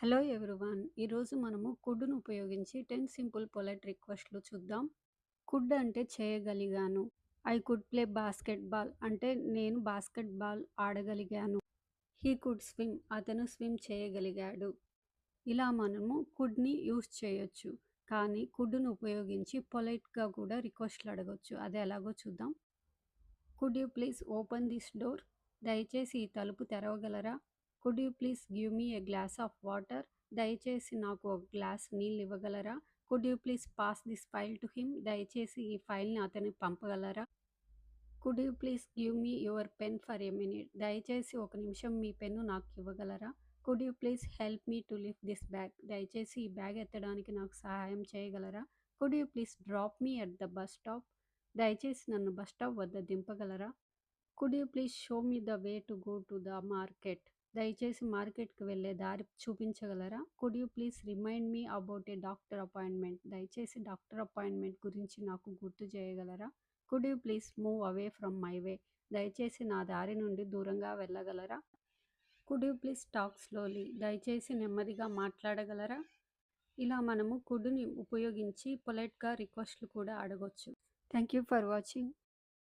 Hello everyone. ఈరోజు మనము కుడ్‌ను ఉపయోగించి 10 సింపుల్ పొలైట్ రిక్వెస్ట్‌లు చూద్దాం. కుడ్ అంటే చేయగలిగాను. ఐ కుడ్ ప్లే బాస్కెట్‌బాల్ అంటే నేను బాస్కెట్‌బాల్ ఆడగలిగాను. హీ కుడ్ స్విమ్ అతను స్విమ్ చేయగలిగాడు. ఇలా మనము కుడ్‌ని యూజ్ చేయొచ్చు. కానీ కుడ్‌ను ఉపయోగించి పొలైట్‌గా కూడా రిక్వెస్ట్‌లు అడగొచ్చు. అది ఎలాగో చూద్దాం. Could you please open this door? దయచేసి ఈ తలుపు తెరవగలరా? Could you please give me a glass of water? దయచేసి నాకు ఒక గ్లాస్ నీళ్ళు ఇవ్వగలరా? Could you please pass this file to him? దయచేసి ఈ ఫైల్ని అతనికి పంపగలరా? Could you please give me your pen for a minute? దయచేసి ఒక నిమిషం మీ పెన్ను నాకు ఇవ్వగలరా? Could you please help me to lift this bag? దయచేసి ఈ బ్యాగ్ ఎత్తడానికి నాకు సహాయం చేయగలరా? Could you please drop me at the bus stop? దయచేసి నన్ను బస్ స్టాప్ వద్ద దింపగలరా? Could you please show me the way to go to the market? దయచేసి మార్కెట్కి వెళ్ళే దారి చూపించగలరా? Could you please remind me about a doctor appointment? దయచేసి డాక్టర్ అపాయింట్మెంట్ గురించి నాకు గుర్తు చేయగలరా? Could you please move away from my way? దయచేసి నా దారి నుండి దూరంగా వెళ్ళగలరా? Could you please talk slowly? దయచేసి నెమ్మదిగా మాట్లాడగలరా? ఇలా మనము కుడ్ని ఉపయోగించి పొలైట్గా రిక్వెస్ట్లు కూడా అడగొచ్చు. Thank you for watching.